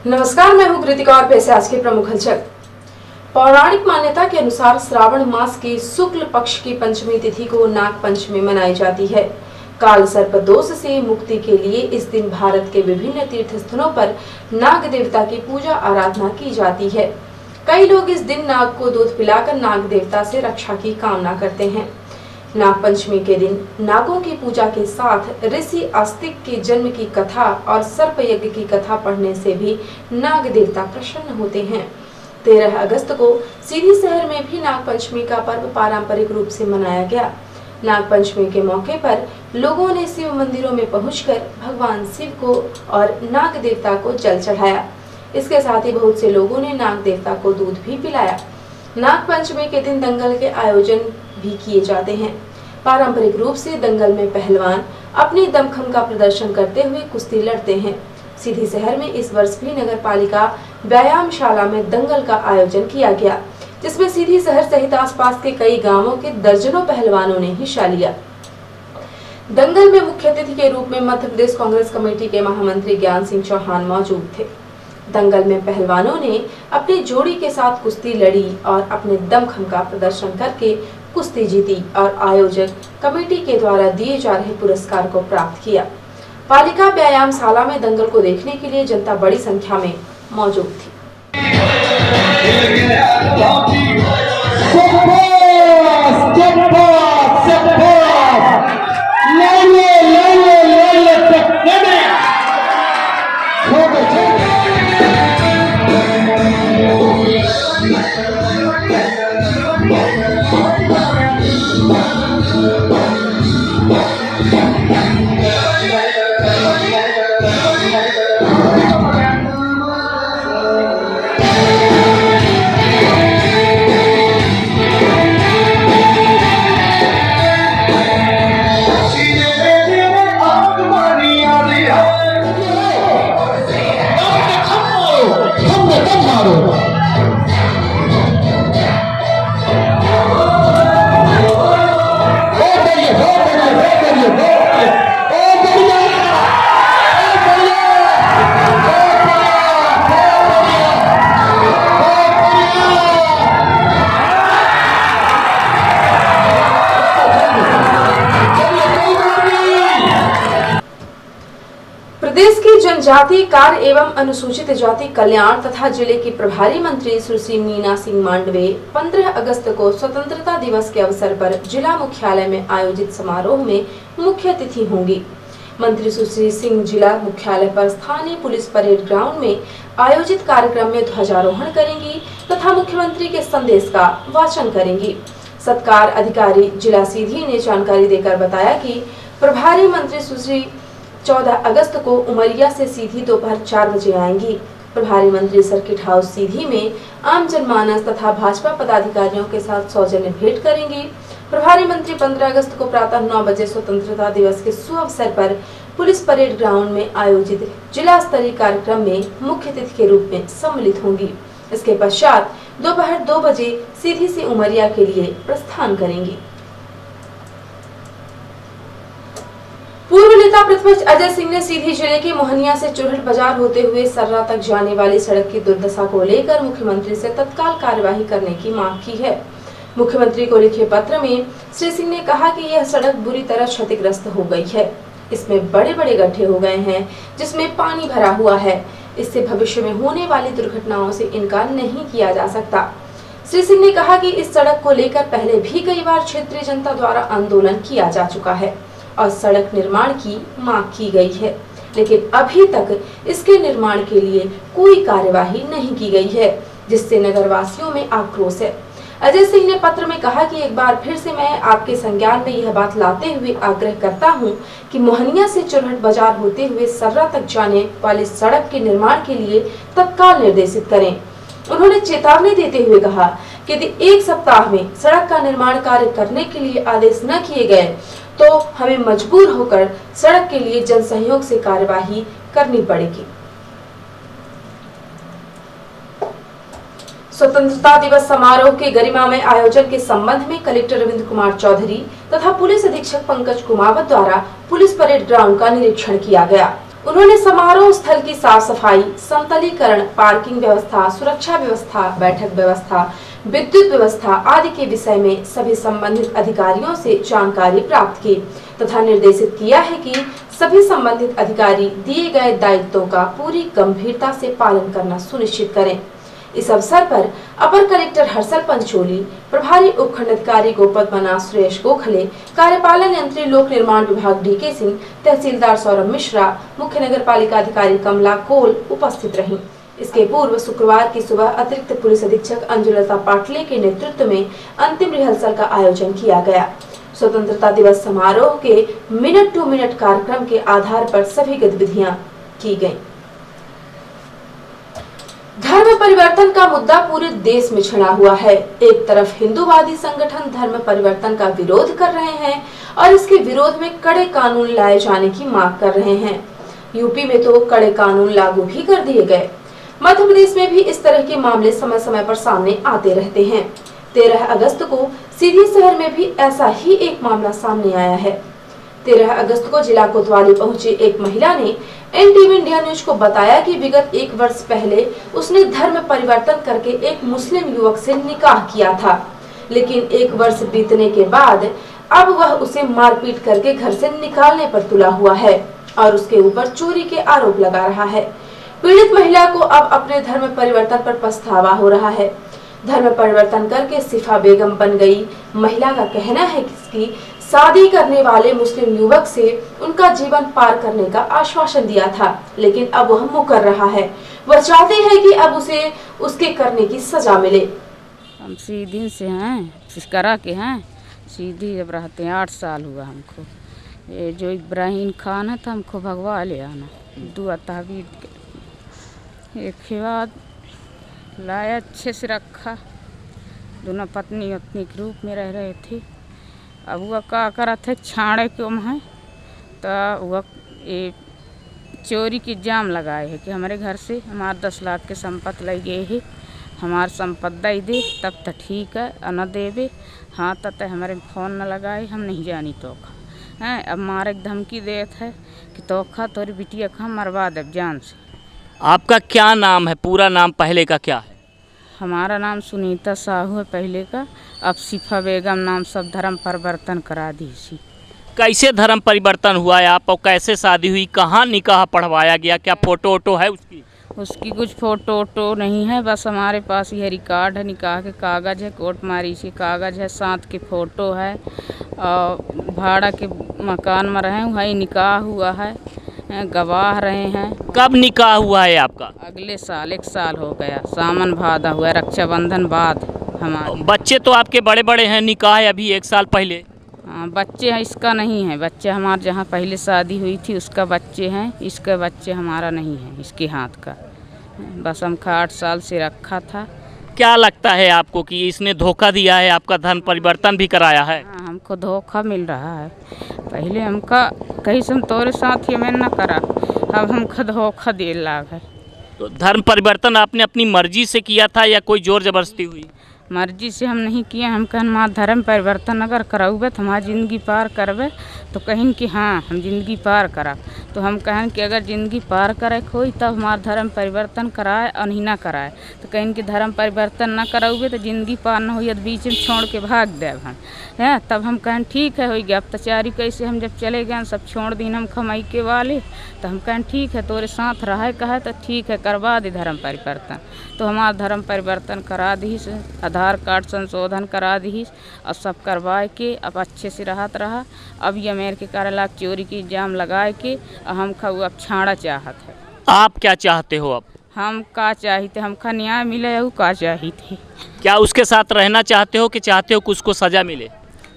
नमस्कार, मैं हूँ कृतिका और पेश है आज की प्रमुख हलचल। पौराणिक मान्यता के अनुसार श्रावण मास की शुक्ल पक्ष की पंचमी तिथि को नाग पंचमी मनाई जाती है। काल सर्प दोष से मुक्ति के लिए इस दिन भारत के विभिन्न तीर्थ स्थलों पर नाग देवता की पूजा आराधना की जाती है। कई लोग इस दिन नाग को दूध पिलाकर नाग देवता से रक्षा की कामना करते हैं। नाग पंचमी के दिन नागों की पूजा के साथ ऋषि आस्तिक के जन्म की कथा और सर्प यज्ञ की कथा पढ़ने से भी नाग देवता प्रसन्न होते हैं। 13 अगस्त को सीधी शहर में भी नाग पंचमी का पर्व पारंपरिक रूप से मनाया गया। नाग पंचमी के मौके पर लोगों ने शिव मंदिरों में पहुंचकर भगवान शिव को और नाग देवता को जल चढ़ाया। इसके साथ ही बहुत से लोगों ने नाग देवता को दूध भी पिलाया। नाग पंचमी के दिन दंगल के आयोजन भी किए जाते हैं। पारंपरिक रूप से दंगल में पहलवान अपनी दमखम का प्रदर्शन करते हुए कुश्ती लड़ते हैं। सीधी शहर में इस वर्ष भी नगर पालिका व्यायामशाला में दंगल का आयोजन किया गया, जिसमें सीधी शहर सहित आसपास के कई गांवों के दर्जनों पहलवानों ने हिस्सा लिया। दंगल में मुख्य अतिथि के रूप में मध्य प्रदेश कांग्रेस कमेटी के महामंत्री ज्ञान सिंह चौहान मौजूद थे। दंगल में पहलवानों ने अपनी जोड़ी के साथ कुश्ती लड़ी और अपने दमखम का प्रदर्शन करके कुश्ती जीती और आयोजक कमेटी के द्वारा दिए जा रहे पुरस्कार को प्राप्त किया। पालिका व्यायामशाला में दंगल को देखने के लिए जनता बड़ी संख्या में मौजूद थी। प्रदेश की जनजाति कार्य एवं अनुसूचित जाति कल्याण तथा जिले की प्रभारी मंत्री सुश्री मीना सिंह मांडवे 15 अगस्त को स्वतंत्रता दिवस के अवसर पर जिला मुख्यालय में आयोजित समारोह में मुख्य अतिथि होंगी। मंत्री सुश्री सिंह जिला मुख्यालय पर स्थानीय पुलिस परेड ग्राउंड में आयोजित कार्यक्रम में ध्वजारोहण करेंगी तथा मुख्यमंत्री के संदेश का वाचन करेंगी। सत्कार अधिकारी जिला सीधी ने जानकारी देकर बताया कि प्रभारी मंत्री सुश्री 14 अगस्त को उमरिया से सीधी दोपहर 4 बजे आएंगी। प्रभारी मंत्री सर्किट हाउस सीधी में आम जनमानस तथा भाजपा पदाधिकारियों के साथ सौजन्य भेंट करेंगी। प्रभारी मंत्री 15 अगस्त को प्रातः 9 बजे स्वतंत्रता दिवस के शुभ अवसर पर पुलिस परेड ग्राउंड में आयोजित जिला स्तरीय कार्यक्रम में मुख्य अतिथि के रूप में सम्मिलित होंगी। इसके पश्चात दोपहर 2 बजे सीधी से उमरिया के लिए प्रस्थान करेंगी। पूर्व नेता प्रतिपक्ष अजय सिंह ने सीधी जिले के मोहनिया से चुरहट बाजार होते हुए सर्रा तक जाने वाली सड़क की दुर्दशा को लेकर मुख्यमंत्री से तत्काल कार्यवाही करने की मांग की है। मुख्यमंत्री को लिखे पत्र में श्री सिंह ने कहा कि यह सड़क बुरी तरह क्षतिग्रस्त हो गई है। इसमें बड़े बड़े गड्ढे हो गए हैं जिसमें पानी भरा हुआ है। इससे भविष्य में होने वाली दुर्घटनाओं से इनकार नहीं किया जा सकता। श्री सिंह ने कहा कि इस सड़क को लेकर पहले भी कई बार क्षेत्रीय जनता द्वारा आंदोलन किया जा चुका है और सड़क निर्माण की मांग की गई है, लेकिन अभी तक इसके निर्माण के लिए कोई कार्यवाही नहीं की गई है, जिससे नगरवासियों में आक्रोश है। अजय सिंह ने पत्र में कहा कि एक बार फिर से मैं आपके संज्ञान में यह बात लाते हुए आग्रह करता हूं कि मोहनिया से चुरहट बाजार होते हुए सर्रा तक जाने वाली सड़क के निर्माण के लिए तत्काल निर्देशित करें। उन्होंने चेतावनी देते हुए कहा कि यदि 1 सप्ताह में सड़क का निर्माण कार्य करने के लिए आदेश न किए गए तो हमें मजबूर होकर सड़क के लिए जन सहयोग से कार्यवाही करनी पड़ेगी। स्वतंत्रता दिवस समारोह के गरिमामय आयोजन के संबंध में कलेक्टर रविंद्र कुमार चौधरी तथा पुलिस अधीक्षक पंकज कुमावत द्वारा पुलिस परेड ग्राउंड का निरीक्षण किया गया। उन्होंने समारोह स्थल की साफ सफाई, समतलीकरण, पार्किंग व्यवस्था, सुरक्षा व्यवस्था, बैठक व्यवस्था, विद्युत व्यवस्था आदि के विषय में सभी संबंधित अधिकारियों से जानकारी प्राप्त की तथा निर्देशित किया है कि सभी संबंधित अधिकारी दिए गए दायित्वों का पूरी गंभीरता से पालन करना सुनिश्चित करें। इस अवसर पर अपर कलेक्टर हर्षल पंचोली, प्रभारी उपखंडाधिकारी गोपदमना सुरेश गोखले, कार्यपालन यंत्री लोक निर्माण विभाग डीके सिंह, तहसीलदार सौरभ मिश्रा, मुख्य नगर पालिका अधिकारी कमला कोल उपस्थित रहीं। इसके पूर्व शुक्रवार की सुबह अतिरिक्त पुलिस अधीक्षक अंजुलता पाटले के नेतृत्व में अंतिम रिहर्सल का आयोजन किया गया। स्वतंत्रता दिवस समारोह के मिनट टू मिनट कार्यक्रम के आधार पर सभी गतिविधियां की गयी। धर्म परिवर्तन का मुद्दा पूरे देश में छिड़ा हुआ है। एक तरफ हिंदूवादी संगठन धर्म परिवर्तन का विरोध कर रहे हैं और इसके विरोध में कड़े कानून लाए जाने की मांग कर रहे हैं। यूपी में तो कड़े कानून लागू भी कर दिए गए। मध्य प्रदेश में भी इस तरह के मामले समय समय पर सामने आते रहते हैं। 13 अगस्त को सीधी शहर में भी ऐसा ही एक मामला सामने आया है। 13 अगस्त को जिला कोतवाली पहुंची एक महिला ने एनटीवी इंडिया न्यूज को बताया कि विगत 1 वर्ष पहले उसने धर्म परिवर्तन करके एक मुस्लिम युवक से निकाह किया था, लेकिन 1 वर्ष बीतने के बाद अब वह उसे मारपीट करके घर से निकालने पर तुला हुआ है और उसके ऊपर चोरी के आरोप लगा रहा है। पीड़ित महिला को अब अपने धर्म परिवर्तन पर पछतावा हो रहा है। धर्म परिवर्तन करके सिफा बेगम बन गई महिला का कहना है कि शादी करने वाले मुस्लिम युवक से उनका जीवन पार करने का आश्वासन दिया था, लेकिन अब वह मुकर रहा है। वह चाहते हैं कि अब उसे उसके करने की सजा मिले। हम सीधी से हैं, शिकारा के हैं, सीधी जब रहते हैं 8 साल हुआ हमको। ये जो इब्राहिम खान है तो हमको भगवा ले आना दुआ तहवीर एक ही बात लाया, अच्छे से रखा। दोनों पत्नी पत्नी के रूप में रह रहे थे। अब वह का करा थे छाड़े क्यों है तो वह ये चोरी की इल्जाम लगाए है कि हमारे घर से हमारे 10 लाख के संपत्ति लग गए है, हमार संपत्ति दे दे तब तो ठीक है, न देवे हाँ तब हमारे फ़ोन न लगाए, हम नहीं जानी तोखा हैं। अब मारे धमकी देत है कि तोखा तोरी बिटिया का मरवा दे जान से। आपका क्या नाम है? पूरा नाम पहले का क्या है? हमारा नाम सुनीता साहू है पहले का, अब सिफा बेगम नाम सब धर्म परिवर्तन करा दी सी। कैसे धर्म परिवर्तन हुआ है आप और कैसे शादी हुई? कहाँ निकाह पढ़वाया गया? क्या फोटो वोटो है उसकी? उसकी कुछ फोटो वोटो नहीं है, बस हमारे पास यह रिकॉर्ड है, निकाह के कागज़ है, कोर्ट मारिश के कागज़ है, साथ की फ़ोटो है और भाड़ा के मकान में रहे वहीं निकाह हुआ है, गवाह रहे हैं। कब निकाह हुआ है आपका? अगले साल 1 साल हो गया, सावन भादा हुआ, रक्षाबंधन बाद हमारे। बच्चे तो आपके बड़े बड़े हैं, निकाह है अभी 1 साल पहले। हाँ बच्चे हैं, इसका नहीं है बच्चे, हमारे जहाँ पहले शादी हुई थी उसका बच्चे हैं, इसका बच्चे हमारा नहीं है, इसके हाथ का। बस हमका 8 साल से रखा था। क्या लगता है आपको कि इसने धोखा दिया है, आपका धर्म परिवर्तन भी कराया है? हाँ हमको धोखा मिल रहा है। पहले हमका कहीं से तोरे साथ ही मैं न करा, अब हमका धोखा दे लाग है। तो धर्म परिवर्तन आपने अपनी मर्जी से किया था या कोई जोर जबरदस्ती हुई? मर्जी से हम नहीं किए, हम कहन हमारा धर्म परिवर्तन अगर कराऊबे तो हमारी ज़िंदगी पार करबे, तो कहीं कि हाँ हम ज़िंदगी पार करा, तो हम कहन कि अगर ज़िंदगी पार करे कोई तब हमारा धर्म परिवर्तन कराए और नहीं ना कराए, तो कहीं कि धर्म परिवर्तन ना कराऊबे तो ज़िंदगी पार ना हुई, बीच में छोड़ के भाग देव हम हैं। तब हम कहन ठीक है हो गया, अब तचारी कैसे हम जब चले गए सब छोड़ दिन हम कमाई के वाले, तो हम कहन ठीक है तोरे साथ रहे कहे तो ठीक है करवा दे धर्म परिवर्तन। तो हमारा धर्म परिवर्तन करा दी, आधार कार्ड संशोधन करा दी और सब करवाए के अब अच्छे से रहत रहा। अब ये मेरे के कार्यालय चोरी की इल्जाम लगाए के हम खाऊ अब छाड़ा चाहत है। आप क्या चाहते हो अब? हम का चाहते, हमका न्याय मिले वो का चाहते। क्या उसके साथ रहना चाहते हो कि चाहते हो कि उसको सज़ा मिले?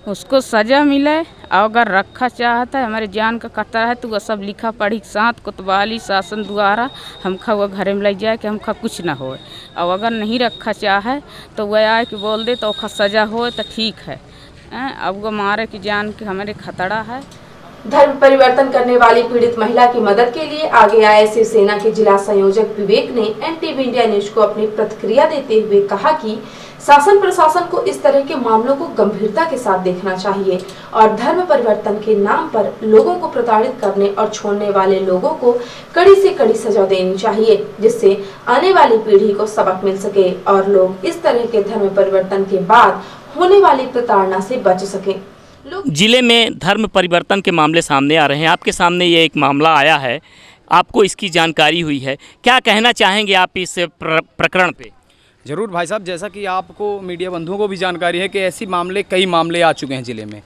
उसको सज़ा मिले, और अगर रखा चाहता है हमारे जान का खतरा है तो वह सब लिखा पढ़ी साथ कोतवाली शासन द्वारा हमका वह घर में ले जाए कि हमका कुछ ना हो। और अगर नहीं रखा चाहे तो वह आए कि बोल दे तो उसका सज़ा हो तो ठीक है। अब वो मारे की जान के हमारे खतरा है। धर्म परिवर्तन करने वाली पीड़ित महिला की मदद के लिए आगे आए शिवसेना के जिला संयोजक विवेक ने एनटीवी इंडिया न्यूज को अपनी प्रतिक्रिया देते हुए कहा कि शासन प्रशासन को इस तरह के मामलों को गंभीरता के साथ देखना चाहिए और धर्म परिवर्तन के नाम पर लोगों को प्रताड़ित करने और छोड़ने वाले लोगों को कड़ी से कड़ी सजा देनी चाहिए, जिससे आने वाली पीढ़ी को सबक मिल सके और लोग इस तरह के धर्म परिवर्तन के बाद होने वाली प्रताड़ना से बच सकें। जिले में धर्म परिवर्तन के मामले सामने आ रहे हैं। आपके सामने ये एक मामला आया है, आपको इसकी जानकारी हुई है, क्या कहना चाहेंगे आप इस प्रकरण पे? ज़रूर भाई साहब, जैसा कि आपको मीडिया बंधुओं को भी जानकारी है कि ऐसी कई मामले आ चुके हैं ज़िले में,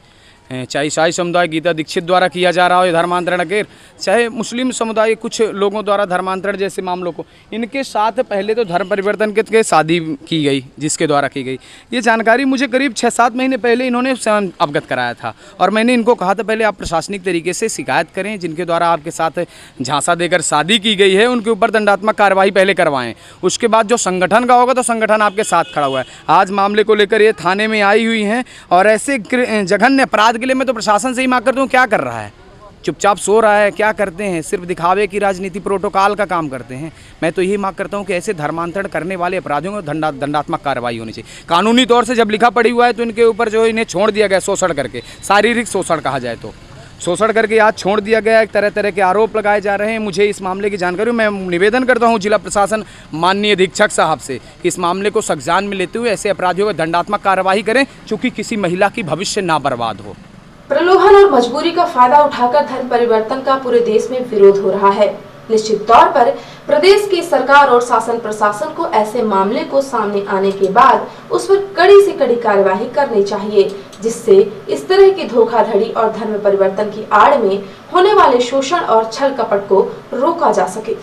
चाहे ईसाई समुदाय गीता दीक्षित द्वारा किया जा रहा हो या धर्मांतरण अकेर, चाहे मुस्लिम समुदाय कुछ लोगों द्वारा धर्मांतरण जैसे मामलों को, इनके साथ पहले तो धर्म परिवर्तन के शादी की गई जिसके द्वारा की गई। ये जानकारी मुझे करीब 6-7 महीने पहले इन्होंने अवगत कराया था और मैंने इनको कहा था पहले आप प्रशासनिक तरीके से शिकायत करें, जिनके द्वारा आपके साथ झांसा देकर शादी की गई है उनके ऊपर दंडात्मक कार्रवाई पहले करवाएं, उसके बाद जो संगठन का होगा तो संगठन आपके साथ खड़ा हुआ है। आज मामले को लेकर ये थाने में आई हुई हैं और ऐसे जघन्य अपराध के लिए मैं तो प्रशासन से ही मांग करता हूँ, क्या कर रहा है, चुपचाप सो रहा है, क्या करते हैं, सिर्फ दिखावे की राजनीति प्रोटोकॉल का काम करते हैं। मैं तो यही मांग करता हूं कि ऐसे धर्मांतरण करने वाले अपराधियों को दंडात्मक कार्रवाई होनी चाहिए। कानूनी तौर से जब लिखा पड़ी हुआ है तो इनके ऊपर जो इन्हें छोड़ दिया गया शोषण करके, शारीरिक शोषण कहा जाए तो शोषण करके आज छोड़ दिया गया है, तरह तरह के आरोप लगाए जा रहे हैं। मुझे इस मामले की जानकारी, मैं निवेदन करता हूं जिला प्रशासन माननीय अधीक्षक साहब से कि इस मामले को संज्ञान में लेते हुए ऐसे अपराधियों को दंडात्मक कार्रवाई करें, चूँकि किसी महिला की भविष्य ना बर्बाद हो। प्रलोभन और मजबूरी का फायदा उठाकर धर्म परिवर्तन का पूरे देश में विरोध हो रहा है। निश्चित तौर पर प्रदेश की सरकार और शासन प्रशासन को ऐसे मामले को सामने आने के बाद उस पर कड़ी से कड़ी कार्यवाही करनी चाहिए, जिससे इस तरह की धोखाधड़ी और धर्म परिवर्तन की आड़ में होने वाले शोषण और छल कपट को रोका जा सके।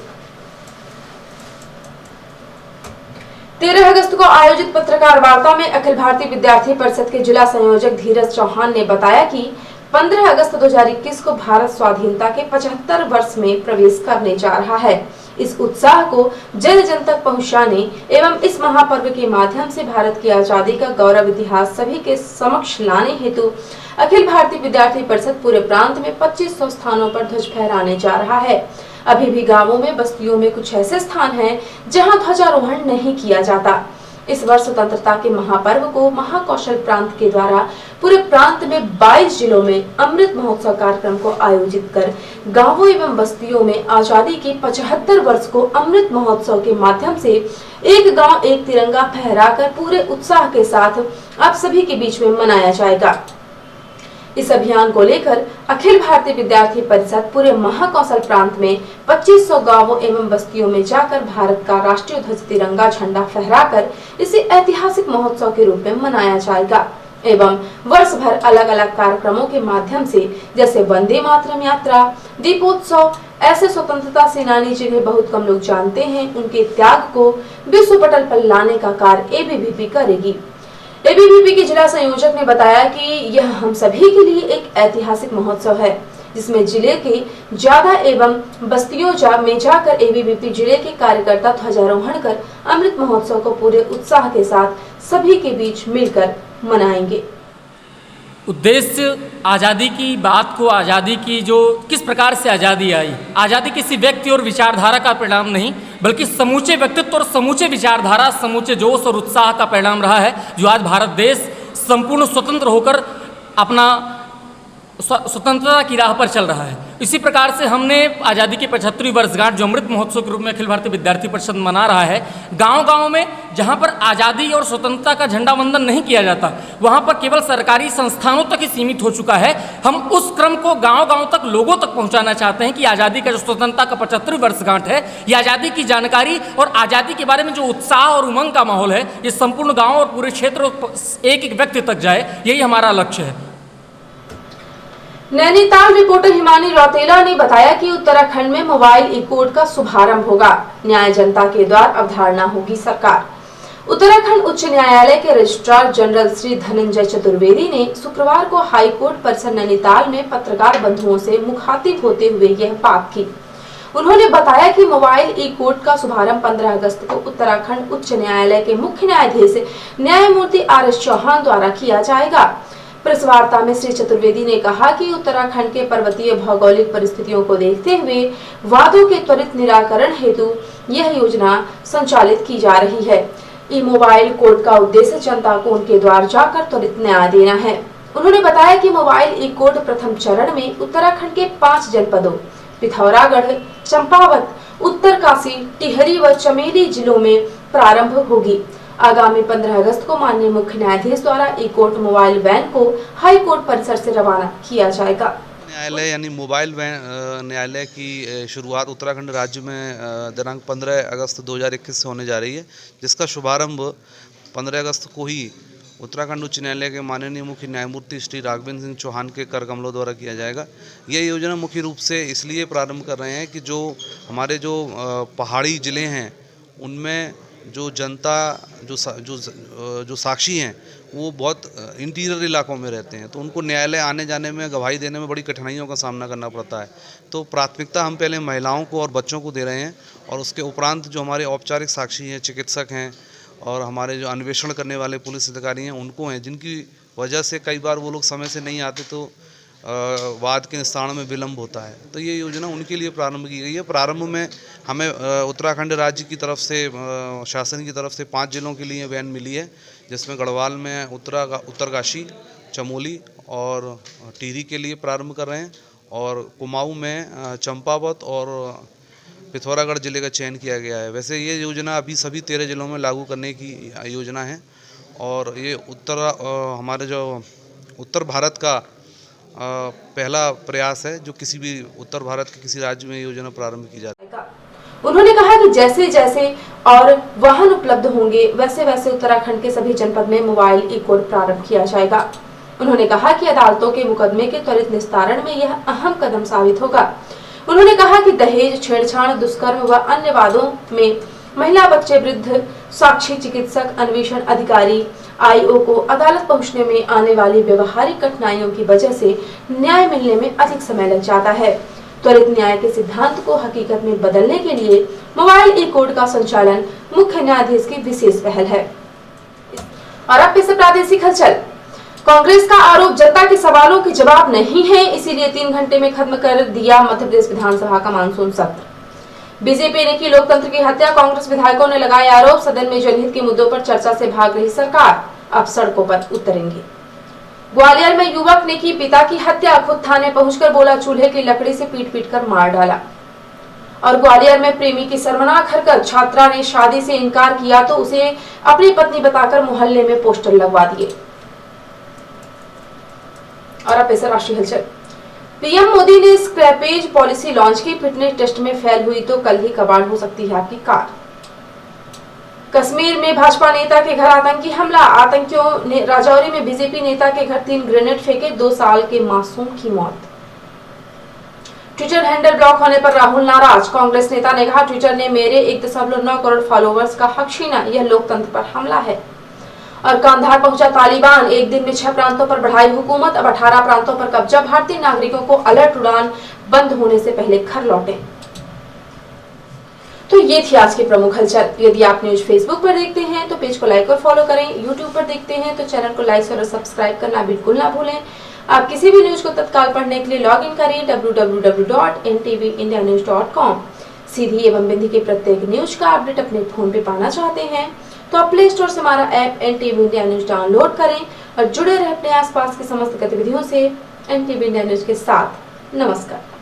13 अगस्त को आयोजित पत्रकार वार्ता में अखिल भारतीय विद्यार्थी परिषद के जिला संयोजक धीरज चौहान ने बताया कि 15 अगस्त 2021 को भारत स्वाधीनता के 75 वर्ष में प्रवेश करने जा रहा है। इस उत्साह को जन जन तक पहुंचाने एवं इस महापर्व के माध्यम से भारत की आजादी का गौरव इतिहास सभी के समक्ष लाने हेतु अखिल भारतीय विद्यार्थी परिषद पूरे प्रांत में 2500 स्थानों पर ध्वज फहराने जा रहा है। अभी भी गांवों में, बस्तियों में कुछ ऐसे स्थान हैं जहां ध्वजारोहण नहीं किया जाता। इस वर्ष स्वतंत्रता के महापर्व को महाकौशल प्रांत के द्वारा पूरे प्रांत में 22 जिलों में अमृत महोत्सव कार्यक्रम को आयोजित कर गांवों एवं बस्तियों में आजादी के 75 वर्ष को अमृत महोत्सव के माध्यम से एक गांव एक तिरंगा फहराकर पूरे उत्साह के साथ आप सभी के बीच में मनाया जाएगा। इस अभियान को लेकर अखिल भारतीय विद्यार्थी परिषद पूरे महाकौशल प्रांत में 2500 गांवों एवं बस्तियों में जाकर भारत का राष्ट्रीय ध्वज तिरंगा झंडा फहराकर इसे ऐतिहासिक महोत्सव के रूप में मनाया जाएगा एवं वर्ष भर अलग अलग कार्यक्रमों के माध्यम से जैसे वंदे मातरम यात्रा, दीपोत्सव, ऐसे स्वतंत्रता सेनानी जिन्हें बहुत कम लोग जानते हैं, उनके त्याग को विश्व पटल पर लाने का कार्य एबीवीपी करेगी। एबीवीपी के जिला संयोजक ने बताया कि यह हम सभी के लिए एक ऐतिहासिक महोत्सव है, जिसमें जिले के ज्यादा एवं बस्तियों में जाकर एबीवीपी जिले के कार्यकर्ता ध्वजारोहण कर अमृत महोत्सव को पूरे उत्साह के साथ सभी के बीच मिलकर मनाएंगे। उद्देश्य आज़ादी की बात को, आज़ादी की जो किस प्रकार से आज़ादी आई, आज़ादी किसी व्यक्ति और विचारधारा का परिणाम नहीं बल्कि समूचे व्यक्तित्व और समूचे विचारधारा, समूचे जोश और उत्साह का परिणाम रहा है, जो आज भारत देश संपूर्ण स्वतंत्र होकर अपना स्वतंत्रता की राह पर चल रहा है। इसी प्रकार से हमने आज़ादी की 75वीं वर्षगांठ जो अमृत महोत्सव के रूप में अखिल भारतीय विद्यार्थी परिषद मना रहा है, गांव-गांव में जहां पर आज़ादी और स्वतंत्रता का झंडा वंदन नहीं किया जाता, वहां पर केवल सरकारी संस्थानों तक ही सीमित हो चुका है। हम उस क्रम को गांव-गांव तक, लोगों तक पहुंचाना चाहते हैं कि आज़ादी का जो स्वतंत्रता का 75वीं वर्षगांठ है, ये आज़ादी की जानकारी और आज़ादी के बारे में जो उत्साह और उमंग का माहौल है, ये संपूर्ण गाँव और पूरे क्षेत्र एक एक व्यक्ति तक जाए, यही हमारा लक्ष्य है। नैनीताल रिपोर्टर हिमानी रौतेला ने बताया कि उत्तराखंड में मोबाइल ई-कोर्ट का शुभारंभ होगा। न्याय जनता के द्वार अवधारणा होगी सरकार। उत्तराखंड उच्च न्यायालय के रजिस्ट्रार जनरल श्री धनंजय चतुर्वेदी ने शुक्रवार को हाई कोर्ट परिसर नैनीताल में पत्रकार बंधुओं से मुखातिब होते हुए यह बात की। उन्होंने बताया कि मोबाइल ई-कोर्ट का शुभारंभ 15 अगस्त को उत्तराखंड उच्च न्यायालय के मुख्य न्यायाधीश न्यायमूर्ति RS चौहान द्वारा किया जाएगा। प्रेस वार्ता में श्री चतुर्वेदी ने कहा कि उत्तराखंड के पर्वतीय भौगोलिक परिस्थितियों को देखते हुए वादों के त्वरित निराकरण हेतु यह योजना संचालित की जा रही है। ई मोबाइल कोड का उद्देश्य जनता को उनके द्वार जाकर त्वरित न्याय देना है। उन्होंने बताया कि मोबाइल ई कोड प्रथम चरण में उत्तराखंड के 5 जनपदों पिथौरागढ़, चंपावत, उत्तरकाशी, टिहरी व चमेली जिलों में प्रारंभ होगी। आगामी 15 अगस्त को माननीय मुख्य न्यायाधीश द्वारा ई कोर्ट मोबाइल वैन को हाई कोर्ट परिसर से रवाना किया जाएगा। न्यायालय यानी मोबाइल वैन न्यायालय की शुरुआत उत्तराखंड राज्य में दिनांक 15 अगस्त 2021 से होने जा रही है, जिसका शुभारंभ 15 अगस्त को ही उत्तराखंड उच्च न्यायालय के माननीय मुख्य न्यायमूर्ति श्री राघवेंद्र सिंह चौहान के कर कमलों द्वारा किया जाएगा। यह योजना मुख्य रूप से इसलिए प्रारंभ कर रहे हैं कि जो हमारे जो पहाड़ी ज़िले हैं उनमें जो जनता जो साक्षी हैं वो बहुत इंटीरियर इलाकों में रहते हैं, तो उनको न्यायालय आने जाने में, गवाही देने में बड़ी कठिनाइयों का सामना करना पड़ता है। तो प्राथमिकता हम पहले महिलाओं को और बच्चों को दे रहे हैं और उसके उपरांत जो हमारे औपचारिक साक्षी हैं, चिकित्सक हैं और हमारे जो अन्वेषण करने वाले पुलिस अधिकारी हैं उनको हैं, जिनकी वजह से कई बार वो लोग समय से नहीं आते तो वाद के निस्तारण में विलम्ब होता है। तो ये योजना उनके लिए प्रारंभ की गई है। प्रारंभ में हमें उत्तराखंड राज्य की तरफ से, शासन की तरफ से 5 जिलों के लिए वैन मिली है, जिसमें गढ़वाल में उत्तरकाशी, चमोली और टिहरी के लिए प्रारंभ कर रहे हैं और कुमाऊं में चंपावत और पिथौरागढ़ जिले का चयन किया गया है। वैसे ये योजना अभी सभी 13 जिलों में लागू करने की योजना है और ये हमारे जो उत्तर भारत का पहला प्रयास है जो किसी भी उत्तर भारत के किसी राज्य में योजना प्रारंभ की जाती है। उन्होंने कहा कि जैसे जैसे और वाहन उपलब्ध होंगे वैसे वैसे उत्तराखंड के सभी जनपद में मोबाइल ई कोड प्रारंभ किया जाएगा। उन्होंने कहा कि अदालतों के मुकदमे के त्वरित निस्तारण में यह अहम कदम साबित होगा। उन्होंने कहा कि दहेज, छेड़छाड़, दुष्कर्म व अन्य वादों में महिला, बच्चे, वृद्ध, साक्षी, चिकित्सक, अन्वेषण अधिकारी, आईओ को अदालत पहुंचने में आने वाली व्यवहारिक कठिनाइयों की वजह से न्याय मिलने में अधिक समय लग जाता है। त्वरित न्याय के सिद्धांत को हकीकत में बदलने के लिए मोबाइल ई कोड का संचालन मुख्य न्यायाधीश की विशेष पहल है। और अब पेश प्रादेशिक हलचल। कांग्रेस का आरोप जनता के सवालों के जवाब नहीं है, इसीलिए 3 घंटे में खत्म कर दिया मध्य प्रदेश विधानसभा का मानसून सत्र। बीजेपी ने की लोकतंत्र की हत्या, कांग्रेस विधायकों ने लगाए आरोप। सदन में जनहित के मुद्दों पर चर्चा से भाग रही सरकार, अब सड़कों पर उतरेंगे। ग्वालियर में युवक ने की पिता की हत्या, खुद थाने पहुंचकर बोला चूल्हे की लकड़ी से पीट-पीट कर मार डाला। और ग्वालियर में प्रेमी की शर्मनाक हरकत, छात्रा ने शादी से इनकार किया तो उसे अपनी पत्नी बताकर मोहल्ले में पोस्टर लगवा दिए। और अब ऐसा राष्ट्रीय हलचल। पीएम मोदी ने स्क्रैपेज पॉलिसी लॉन्च की, फिटनेस टेस्ट में फेल हुई तो कल ही कबाड़ हो सकती है आपकी कार। कश्मीर में भाजपा नेता के घर आतंकी हमला, आतंकियों ने राजौरी में बीजेपी नेता के घर 3 ग्रेनेड फेंके, 2 साल के मासूम की मौत। ट्विटर हैंडल ब्लॉक होने पर राहुल नाराज, कांग्रेस नेता ने कहा ट्विटर ने मेरे 1.9 करोड़ फॉलोअर्स का हक छीना, यह लोकतंत्र पर हमला है। और कांधार पहुंचा तालिबान, एक दिन में 6 प्रांतों पर बढ़ाई हुकूमत, अब 18 प्रांतों पर कब्जा। भारतीय नागरिकों को अलर्ट, उड़ान बंद होने से पहले घर लौटें। तो ये थी आज की प्रमुख हलचल। यदि आप न्यूज फेसबुक पर देखते हैं तो पेज को लाइक और फॉलो करें, यूट्यूब पर देखते हैं तो चैनल को लाइक और सब्सक्राइब करना बिल्कुल ना भूलें। आप किसी भी न्यूज को तत्काल पढ़ने के लिए लॉग इन करें www.ntvIndianews.com। सीधी एवं बिंदी के प्रत्येक न्यूज का अपडेट अपने फोन पे पाना चाहते हैं तो आप प्ले स्टोर से हमारा app NTV India news download करें और जुड़े रहे अपने आसपास की समस्त गतिविधियों से NTV इंडिया न्यूज के साथ। नमस्कार।